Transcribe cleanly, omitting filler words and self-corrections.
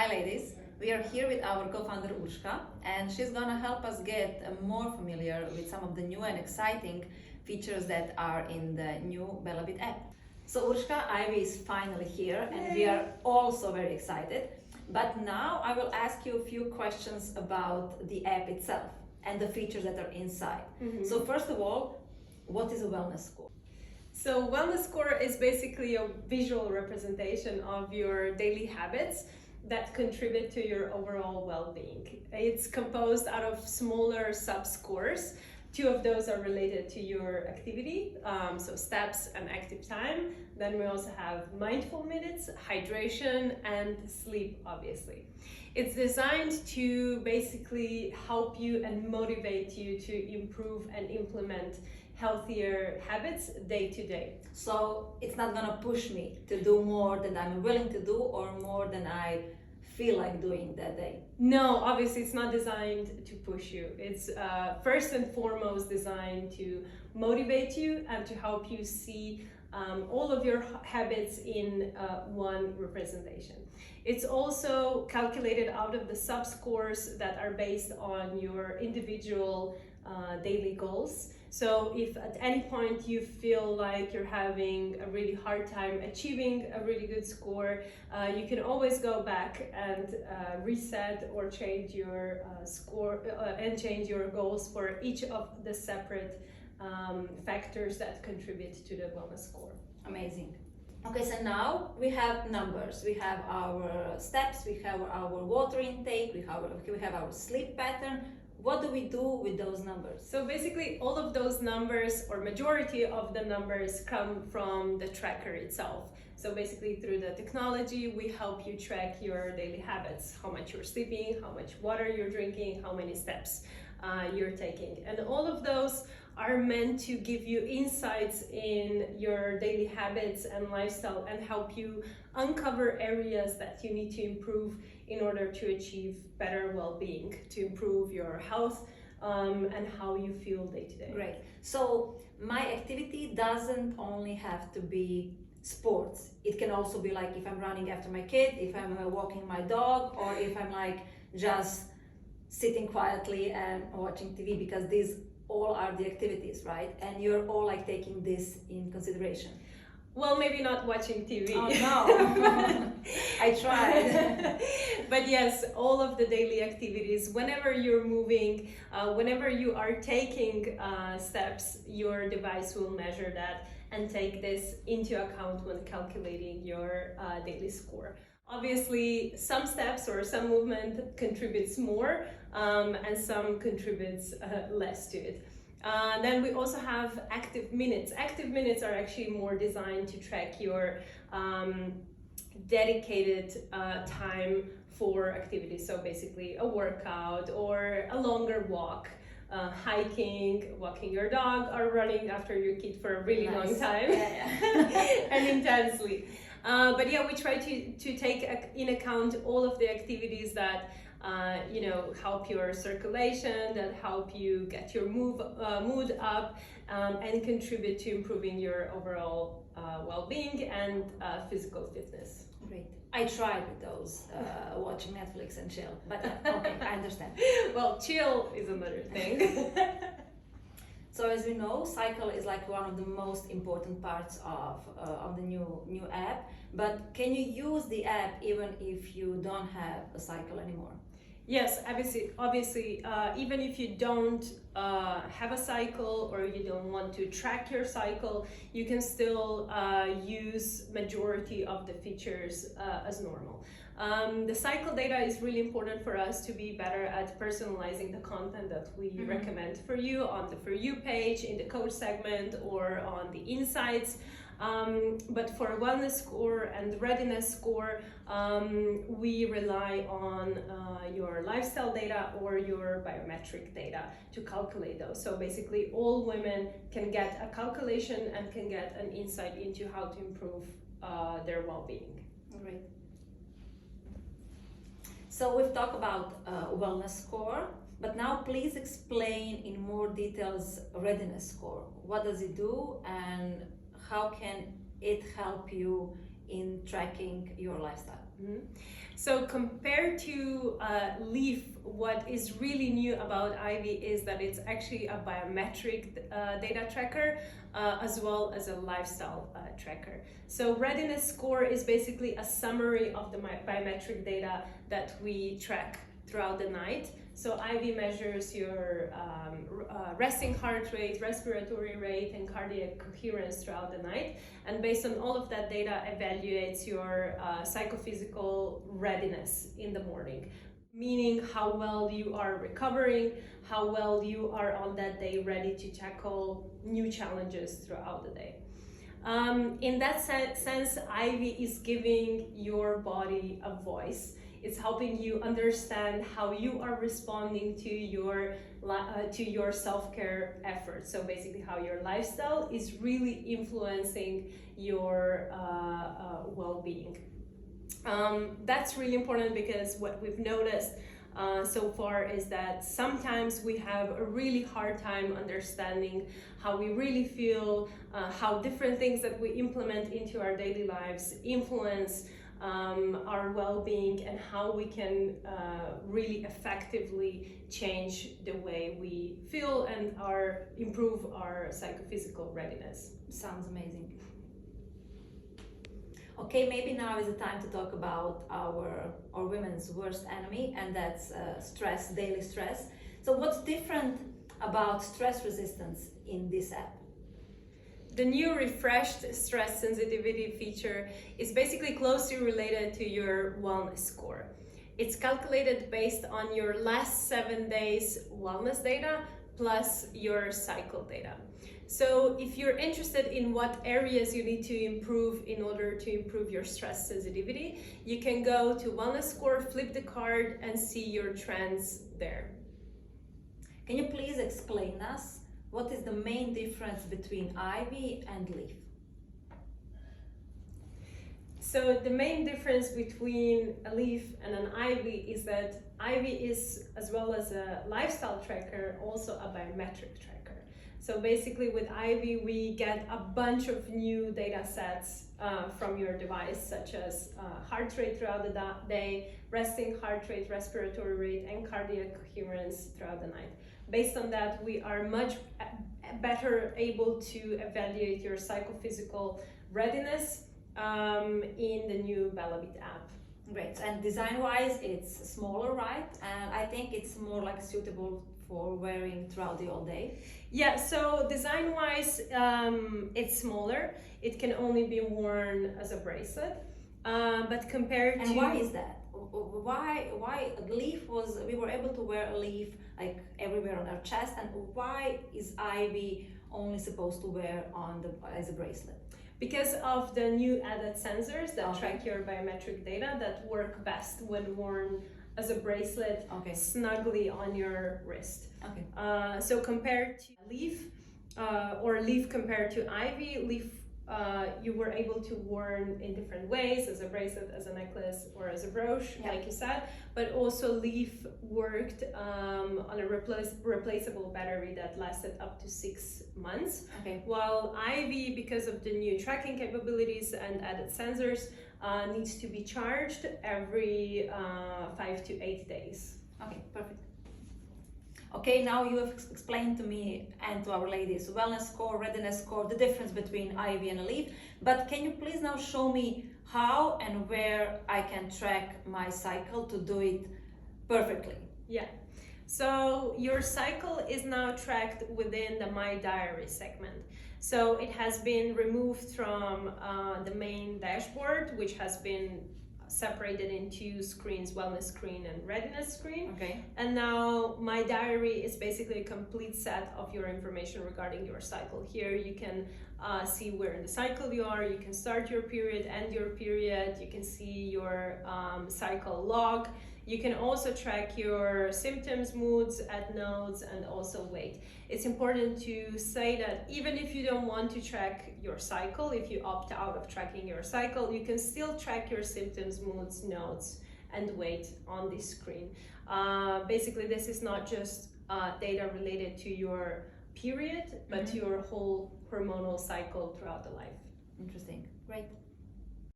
Hi ladies, we are here with our co-founder Urska and she's gonna help us get more familiar with some of the new and exciting features that are in the new Bellabeat app. So Urska, Ivy is finally here and we are also very excited. But now I will ask you a few questions about the app itself and the features that are inside. So first of all, what is a wellness score? So Wellness Score is basically a visual representation of your daily habits that contribute to your overall well-being. It's composed out of smaller sub-scores. 2 of those are related to your activity, so steps and active time. Then we also have mindful minutes, hydration, and sleep, obviously. It's designed to basically help you and motivate you to improve and implement healthier habits day to day. So it's not gonna push me to do more than I'm willing to do or more than I feel like doing that day. No, obviously it's not designed to push you. It's first and foremost designed to motivate you and to help you see all of your habits in one representation. It's also calculated out of the sub-scores that are based on your individual daily goals. So if at any point you feel like you're having a really hard time achieving a really good score, you can always go back and reset or change your score and change your goals for each of the separate factors that contribute to the wellness score. Amazing. Okay, so now we have numbers. We have our steps, we have our water intake, we have our sleep pattern. What do we do with those numbers? So basically all of those numbers, or majority of the numbers, come from the tracker itself. So basically through the technology, we help you track your daily habits, how much you're sleeping, how much water you're drinking, how many steps you're taking. And all of those are meant to give you insights in your daily habits and lifestyle and help you uncover areas that you need to improve in order to achieve better well-being, to improve your health and how you feel day to day. Great. So my activity doesn't only have to be sports. It can also be like if I'm running after my kid, if I'm walking my dog, or if I'm like just sitting quietly and watching TV, because these all are the activities, right? And you're all like taking this in consideration. Well, maybe not watching TV. Oh no, I tried. But yes, all of the daily activities, whenever you're moving, whenever you are taking steps, your device will measure that and take this into account when calculating your daily score. Obviously, some steps or some movement contributes more and some contributes less to it. Then we also have active minutes. Active minutes are actually more designed to track your dedicated time for activities. So basically a workout or a longer walk, hiking, walking your dog, or running after your kid for a really long time and intensely. But yeah, we try to take in account all of the activities that help your circulation, that help you get your mood up, and contribute to improving your overall well-being and physical fitness. Great. I tried with those, watching Netflix and chill, but okay, I understand. Well, chill is another thing. So as we know, cycle is like one of the most important parts of the new app. But can you use the app even if you don't have a cycle anymore? Yes, obviously, even if you don't have a cycle or you don't want to track your cycle, you can still use majority of the features as normal. The cycle data is really important for us to be better at personalizing the content that we recommend for you on the For You page, in the coach segment, or on the insights. But for Wellness Score and Readiness Score, we rely on your lifestyle data or your biometric data to calculate those. So basically all women can get a calculation and can get an insight into how to improve their well-being. Great. So we've talked about Wellness Score, but now please explain in more details Readiness Score. What does it do and how can it help you in tracking your lifestyle? Mm-hmm. So compared to Leaf, what is really new about Ivy is that it's actually a biometric data tracker as well as a lifestyle tracker. So Readiness Score is basically a summary of the biometric data that we track throughout the night. So Ivy measures your resting heart rate, respiratory rate, and cardiac coherence throughout the night. And based on all of that data, evaluates your psychophysical readiness in the morning, meaning how well you are recovering, how well you are on that day ready to tackle new challenges throughout the day. In that sense, Ivy is giving your body a voice. It's helping you understand how you are responding to your self-care efforts. So basically how your lifestyle is really influencing your well-being. That's really important because what we've noticed so far is that sometimes we have a really hard time understanding how we really feel, how different things that we implement into our daily lives influence our well-being, and how we can really effectively change the way we feel and improve our psychophysical readiness. Sounds amazing. Okay, maybe now is the time to talk about our women's worst enemy, and that's stress, daily stress. So what's different about stress resistance in this app? The new refreshed stress sensitivity feature is basically closely related to your wellness score. It's calculated based on your last 7 days wellness data plus your cycle data. So if you're interested in what areas you need to improve in order to improve your stress sensitivity, you can go to Wellness Score, flip the card, and see your trends there. Can you please explain us what is the main difference between Ivy and Leaf? So the main difference between a Leaf and an Ivy is that Ivy is, as well as a lifestyle tracker, also a biometric tracker. So basically with Ivy, we get a bunch of new data sets from your device, such as heart rate throughout the day, resting heart rate, respiratory rate, and cardiac coherence throughout the night. Based on that, we are much better able to evaluate your psychophysical readiness in the new Bellabeat app. Great. And design-wise, it's smaller, right? And I think it's more like suitable for wearing throughout the whole day. Yeah, so design-wise, it's smaller. It can only be worn as a bracelet. But compared to... And why is that? Why Leaf we were able to wear a Leaf like everywhere on our chest, and why is Ivy only supposed to wear as a bracelet? Because of the new added sensors that track your biometric data that work best when worn as a bracelet snugly on your wrist. Okay. So compared to Leaf, or Leaf compared to Ivy, Leaf you were able to worn in different ways, as a bracelet, as a necklace, or as a brooch, like you said. But also Leaf worked on a replaceable battery that lasted up to 6 months. Okay. While Ivy, because of the new tracking capabilities and added sensors, needs to be charged every 5 to 8 days. Okay, perfect. Okay, now you have explained to me and to our ladies wellness score, readiness score, the difference between Ivy and a Leaf. But can you please now show me how and where I can track my cycle to do it perfectly? Yeah. So your cycle is now tracked within the My Diary segment. So it has been removed from the main dashboard, which has been separated into screens, wellness screen and readiness screen. Okay. And now My Diary is basically a complete set of your information regarding your cycle. Here you can see where in the cycle you are, you can start your period, end your period, you can see your cycle log. You can also track your symptoms, moods, add notes, and also weight. It's important to say that even if you don't want to track your cycle, if you opt out of tracking your cycle, you can still track your symptoms, moods, notes, and weight on this screen. Basically, this is not just data related to your period, but to your whole hormonal cycle throughout the life. Interesting. Great.